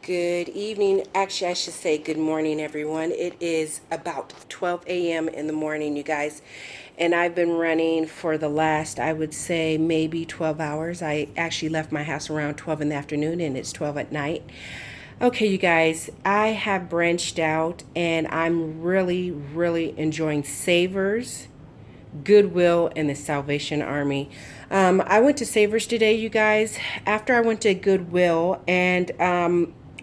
Good evening. Actually, I should say good morning, everyone. It is about 12 a.m. in the morning, you guys. And I've been running for the last, I would say, maybe 12 hours. I actually left my house around 12 in the afternoon, and it's 12 at night. Okay, you guys, I have branched out, and I'm really enjoying SAVERS, Goodwill, and the Salvation Army. I went to SAVERS today, you guys, after I went to Goodwill, and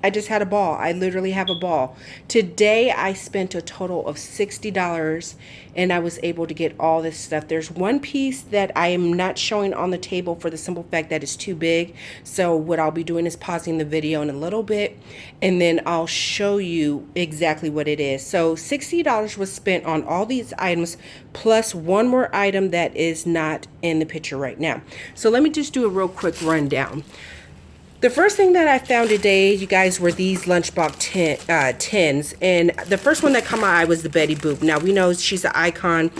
I just had a ball. I literally have a ball. Today, I spent a total of $60, and I was able to get all this stuff. There's one piece that I am not showing on the table for the simple fact that it's too big. So what I'll be doing is pausing the video in a little bit, and then I'll show you exactly what it is. So $60 was spent on all these items, plus one more item that is not in the picture right now. So let me just do a real quick rundown. The first thing that I found today, you guys, were these lunchbox tins. And the first one that caught my eye was the Betty Boop. Now, we know she's an icon,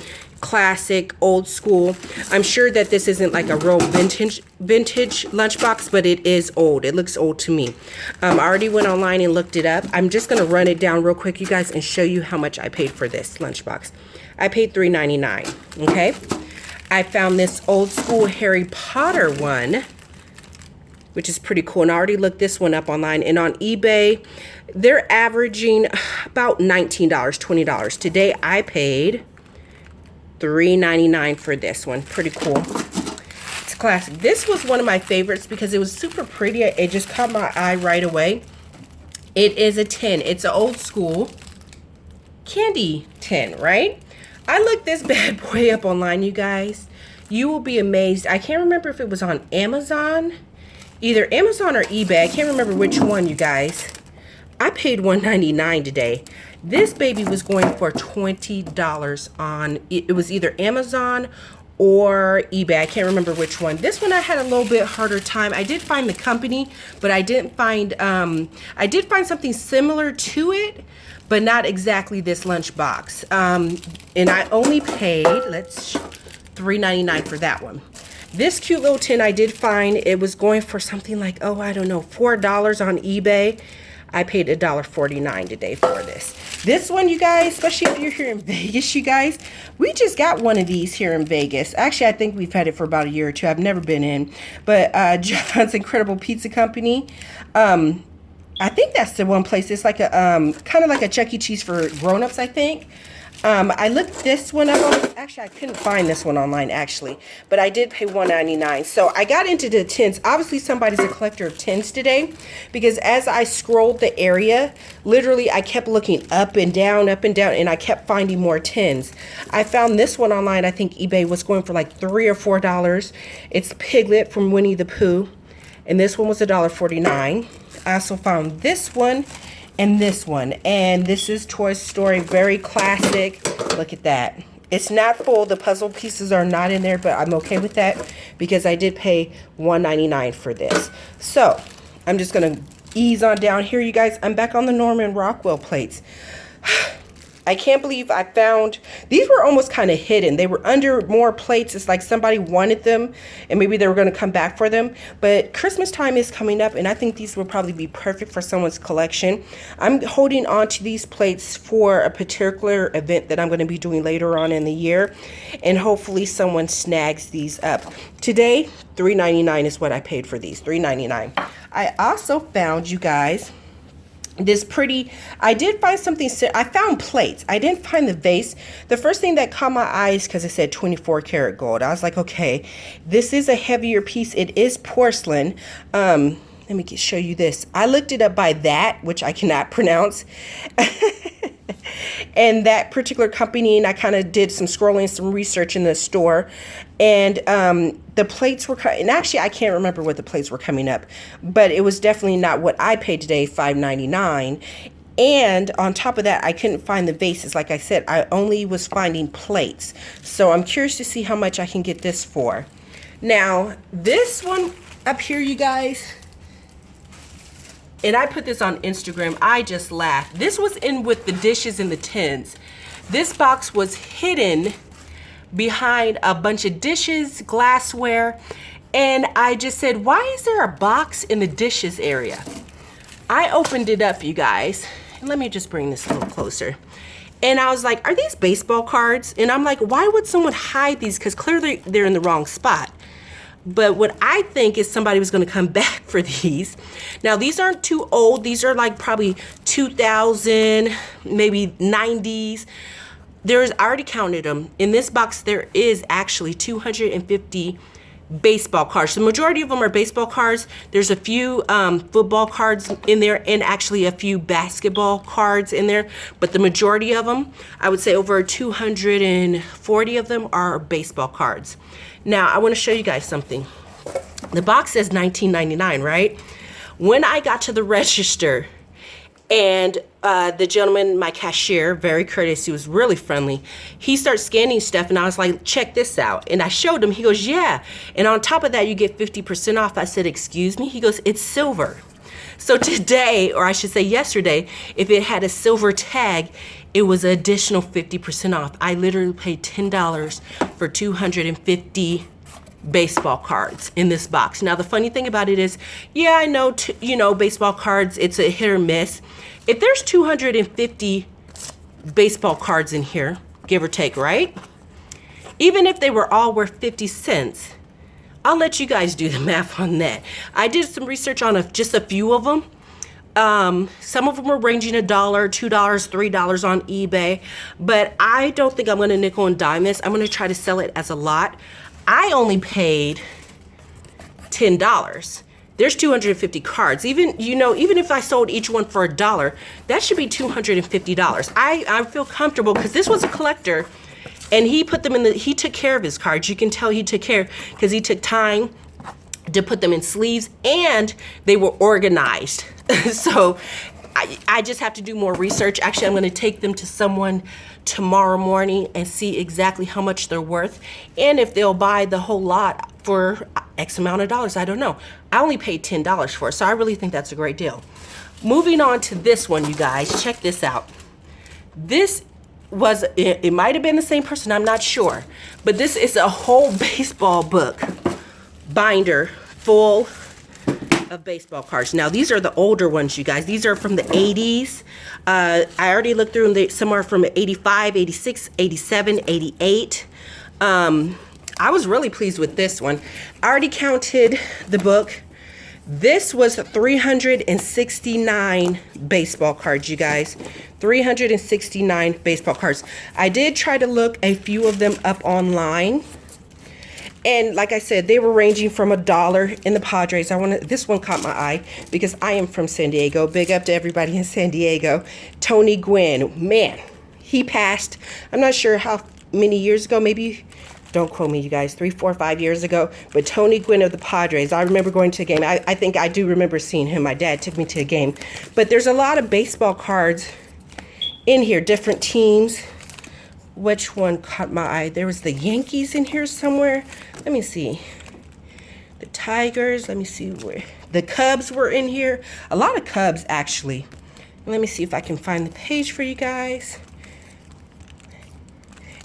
classic, old school. I'm sure that this isn't like a real vintage lunchbox, but it is old. It looks old to me. I already went online and looked it up. I'm just going to run it down real quick, you guys, and show you how much I paid for this lunchbox. I paid $3.99, okay? I found this old school Harry Potter one, which is pretty cool. And I already looked this one up online. And on eBay, they're averaging about $19, $20. Today, I paid $3.99 for this one. Pretty cool. It's classic. This was one of my favorites because it was super pretty. It just caught my eye right away. It is a tin. It's an old school candy tin, right? I looked this bad boy up online, you guys. You will be amazed. I can't remember if it was on Amazon. Either Amazon or eBay. I can't remember which one, you guys. I paid $1.99 today. This baby was going for $20 on, it was either Amazon or eBay. I can't remember which one. This one I had a little bit harder time. I did find the company, but I didn't find, I did find something similar to it, but not exactly this lunchbox. And I only paid, $3.99 for that one. This cute little tin I did find, it was going for something like, oh, I don't know, $4 on eBay. I paid $1.49 today for this. This one, you guys, especially if you're here in Vegas, you guys, we just got one of these here in Vegas. Actually, I think we've had it for about a year or two. I've never been in. But John's Incredible Pizza Company, I think that's the one place. It's like a kind of like a Chuck E. Cheese for grown-ups, I think. I looked this one up. Actually, I couldn't find this one online, actually. But I did pay $1.99. So I got into the tins. Obviously, somebody's a collector of tins today. Because as I scrolled the area, literally, I kept looking up and down, and I kept finding more tins. I found this one online. I think eBay was going for like $3 or $4. It's Piglet from Winnie the Pooh. And this one was $1.49. I also found this one. And this one, and this is Toy Story, very classic. Look at that. It's not full. The puzzle pieces are not in there, but I'm okay with that because I did pay $1.99 for this. So I'm just going to ease on down here, you guys. I'm back on the Norman Rockwell plates. I can't believe I found, these were almost kind of hidden. They were under more plates. It's like somebody wanted them and maybe they were going to come back for them. But Christmas time is coming up and I think these will probably be perfect for someone's collection. I'm holding on to these plates for a particular event that I'm going to be doing later on in the year. And hopefully someone snags these up. Today, $3.99 is what I paid for these, $3.99. I also found, you guys, this pretty, I did find something, I found plates. I didn't find the vase. The first thing that caught my eyes because it said 24 karat gold. I was like, okay, this is a heavier piece. It is porcelain. Let me show you this. I looked it up by that, which I cannot pronounce. And that particular company, and I kind of did some scrolling, some research in the store. And the plates were, and actually I can't remember what the plates were coming up, but it was definitely not what I paid today, $5.99. And on top of that, I couldn't find the vases. Like I said, I only was finding plates. So I'm curious to see how much I can get this for. Now, this one up here, you guys, and I put this on Instagram, I just laughed. This was in with the dishes and the tins. This box was hidden behind a bunch of dishes, glassware, and I just said, why is there a box in the dishes area? I opened it up, you guys. And let me just bring this a little closer. And I was like, are these baseball cards? And I'm like, why would someone hide these? Because clearly they're in the wrong spot. But what I think is somebody was going to come back for these. Now, these aren't too old. These are like probably 2000, maybe 90s. I already counted them. In this box, there is actually 250 baseball cards. The majority of them are baseball cards. There's a few football cards in there and actually a few basketball cards in there. But the majority of them, I would say over 240 of them are baseball cards. Now, I want to show you guys something. The box says $19.99, right? When I got to the register, and the gentleman, my cashier, very courteous, he was really friendly. He started scanning stuff and I was like, check this out. And I showed him, he goes, yeah. And on top of that, you get 50% off. I said, excuse me? He goes, it's silver. So today, or I should say yesterday, if it had a silver tag, it was an additional 50% off. I literally paid $10 for 250 baseball cards in this box. Now the funny thing about it is, yeah, I know, baseball cards, it's a hit or miss. If there's 250 baseball cards in here, give or take, right? Even if they were all worth 50 cents, I'll let you guys do the math on that. I did some research on just a few of them. Some of them were ranging $1, $2, $3 on eBay, but I don't think I'm going to nickel and dime this. I'm going to try to sell it as a lot. I only paid $10. There's 250 cards. Even if I sold each one for $1, that should be $250. I feel comfortable because this was a collector and he put them he took care of his cards. You can tell he took care because he took time to put them in sleeves and they were organized. So I just have to do more research. Actually, I'm going to take them to someone tomorrow morning and see exactly how much they're worth and if they'll buy the whole lot for X amount of dollars. I don't know. I only paid $10 for it, so I really think that's a great deal. Moving on to this one, you guys. Check this out. This was, it might have been the same person, I'm not sure. But this is a whole baseball book binder full of baseball cards. Now, these are the older ones, you guys. These are from the 80s. I already looked through them. Some are from 85, 86, 87, 88. I was really pleased with this one. I already counted the book. This was 369 baseball cards, you guys. 369 baseball cards. I did try to look a few of them up online. And like I said, they were ranging from $1 in the Padres. This one caught my eye because I am from San Diego. Big up to everybody in San Diego. Tony Gwynn, man, he passed. I'm not sure how many years ago, maybe, don't quote me, you guys, 3, 4, 5 years ago. But Tony Gwynn of the Padres, I remember going to a game. I think I do remember seeing him. My dad took me to a game. But there's a lot of baseball cards in here, different teams. Which one caught my eye? There was the Yankees in here somewhere. Let me see. The Tigers. Let me see where. The Cubs were in here. A lot of Cubs, actually. Let me see if I can find the page for you guys.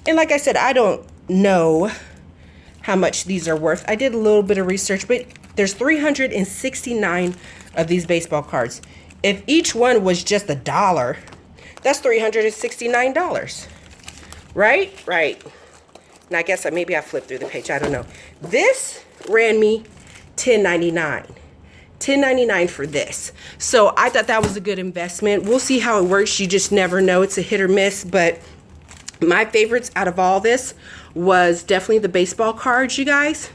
And like I said, I don't know how much these are worth. I did a little bit of research, but there's 369 of these baseball cards. If each one was just $1, that's $369. Right? Right. And I guess maybe I flipped through the page. I don't know. This ran me $10.99. $10.99 for this. So I thought that was a good investment. We'll see how it works. You just never know. It's a hit or miss. But my favorites out of all this was definitely the baseball cards, you guys.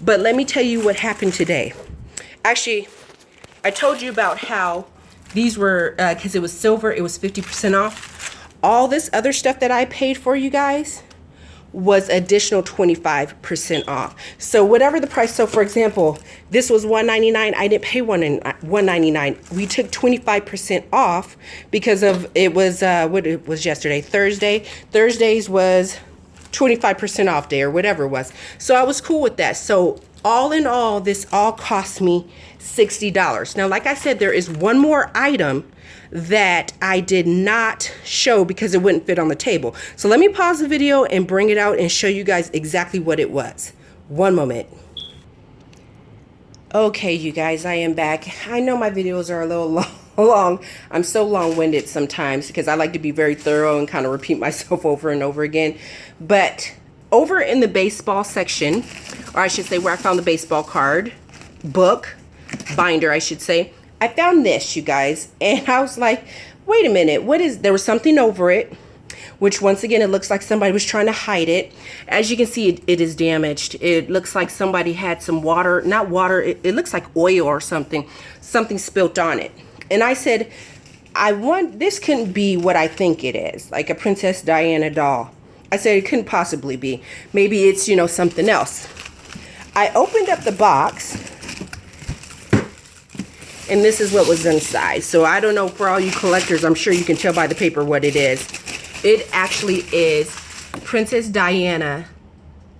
But let me tell you what happened today. Actually, I told you about how these were, because it was silver, it was 50% off. All this other stuff that I paid for, you guys, was additional 25% off. So whatever the price, so for example, this was $1.99. I didn't pay $1.99. We took 25% off because of it was what it was yesterday, Thursday. Thursdays was 25% off day or whatever it was. So I was cool with that. So all in all, this all cost me $60. Now, like I said, there is one more item that I did not show because it wouldn't fit on the table. So let me pause the video and bring it out and show you guys exactly what it was. One moment. Okay, you guys, I am back. I know my videos are a little long. long. I'm so long-winded sometimes because I like to be very thorough and kind of repeat myself over and over again. But over in the baseball section, or I should say where I found the baseball card book binder, I should say, I found this, you guys, and I was like, wait a minute, what is, there was something over it, which once again, it looks like somebody was trying to hide it. As you can see, it is damaged. It looks like somebody had some water, not water, it looks like oil or something spilt on it. And I said, this couldn't be what I think it is, like a Princess Diana doll. I said, it couldn't possibly be. Maybe it's, you know, something else. I opened up the box, and this is what was inside. So I don't know, for all you collectors, I'm sure you can tell by the paper what it is. It actually is Princess Diana,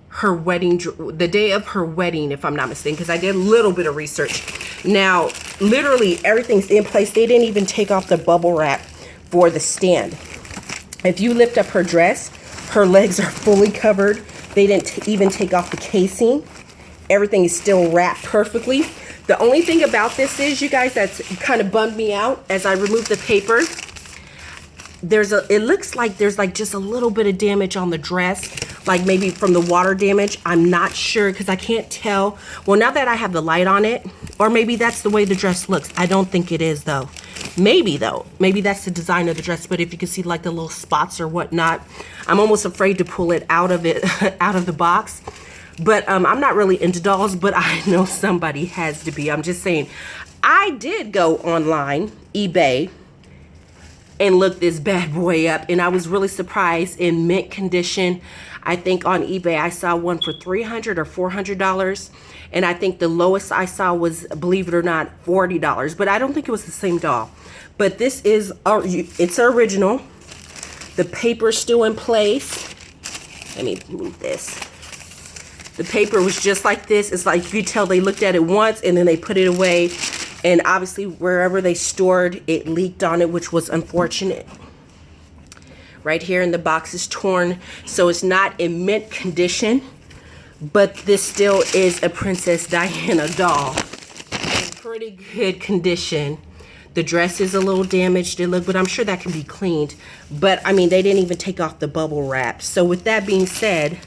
her wedding, the day of her wedding, if I'm not mistaken, because I did a little bit of research. Now, literally everything's in place. They didn't even take off the bubble wrap for the stand. If you lift up her dress, her legs are fully covered. They didn't even take off the casing. Everything is still wrapped perfectly. The only thing about this is, you guys, that's kind of bummed me out as I removed the paper. It looks like there's like just a little bit of damage on the dress, like maybe from the water damage. I'm not sure because I can't tell. Well, now that I have the light on it, or maybe that's the way the dress looks. I don't think it is though. Maybe though. Maybe that's the design of the dress, but if you can see like the little spots or whatnot, I'm almost afraid to pull it out of the box. But I'm not really into dolls, but I know somebody has to be. I'm just saying, I did go online, eBay, and look this bad boy up, and I was really surprised. In mint condition, I think on eBay I saw one for $300 or $400, and I think the lowest I saw was, believe it or not, $40, but I don't think it was the same doll. But this is, it's original. The paper's still in place. Let me move this. The paper was just like this. It's like you could tell they looked at it once and then they put it away. And obviously wherever they stored, it leaked on it, which was unfortunate. Right here in the box is torn, so it's not in mint condition, but this still is a Princess Diana doll. In pretty good condition. The dress is a little damaged, but I'm sure that can be cleaned. But I mean, they didn't even take off the bubble wrap. So with that being said,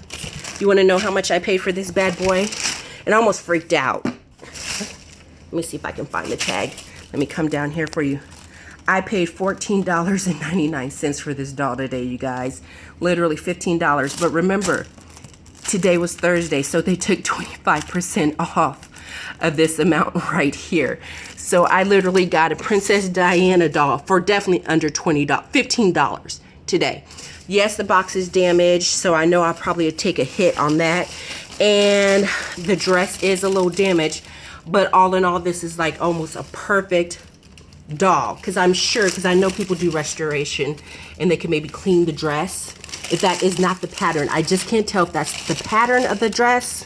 you want to know how much I paid for this bad boy? And I almost freaked out. Let me see if I can find the tag. Let me come down here for you. I paid $14.99 for this doll today, you guys. Literally $15. But remember, today was Thursday, so they took 25% off of this amount right here. So I literally got a Princess Diana doll for definitely under $15 today. Yes, the box is damaged, so I know I'll probably take a hit on that. And the dress is a little damaged, but all in all, this is like almost a perfect doll. Because I'm sure, because I know people do restoration and they can maybe clean the dress. If that is not the pattern, I just can't tell if that's the pattern of the dress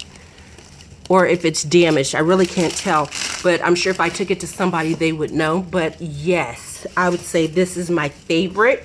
or if it's damaged. I really can't tell, but I'm sure if I took it to somebody, they would know. But yes, I would say this is my favorite.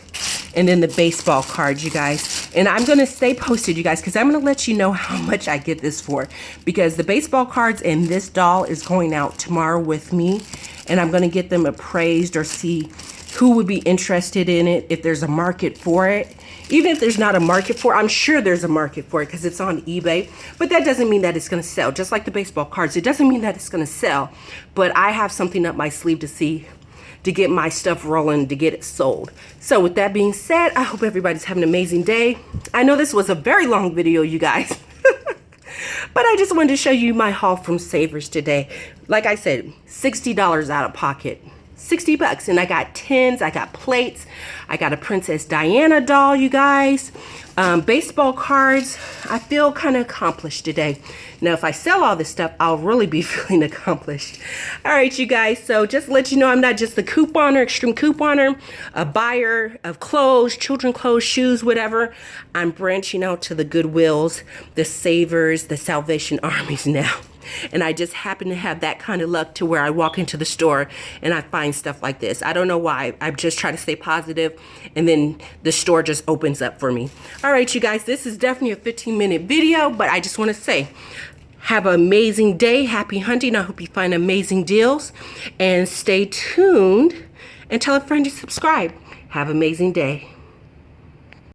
And then the baseball card, you guys. And I'm going to stay posted, you guys, because I'm going to let you know how much I get this for. Because the baseball cards and this doll is going out tomorrow with me. And I'm going to get them appraised or see who would be interested in it, if there's a market for it. Even if there's not a market for it, I'm sure there's a market for it because it's on eBay. But that doesn't mean that it's going to sell. Just like the baseball cards, it doesn't mean that it's going to sell. But I have something up my sleeve to see, to get my stuff rolling, to get it sold. So with that being said, I hope everybody's having an amazing day. I know this was a very long video, you guys. But I just wanted to show you my haul from Savers today. Like I said, $60 out of pocket. 60 bucks. And I got tins, I got plates, I got a Princess Diana doll, you guys. Baseball cards. I feel kind of accomplished today. Now, if I sell all this stuff, I'll really be feeling accomplished. All right, you guys. So just to let you know, I'm not just a couponer, extreme couponer, a buyer of clothes, children clothes, shoes, whatever. I'm branching out to the Goodwills, the Savers, the Salvation Armies now. And I just happen to have that kind of luck to where I walk into the store and I find stuff like this. I don't know why. I just try to stay positive, and then the store just opens up for me. All right, you guys, this is definitely a 15-minute video, but I just want to say, have an amazing day. Happy hunting. I hope you find amazing deals. And stay tuned and tell a friend to subscribe. Have an amazing day.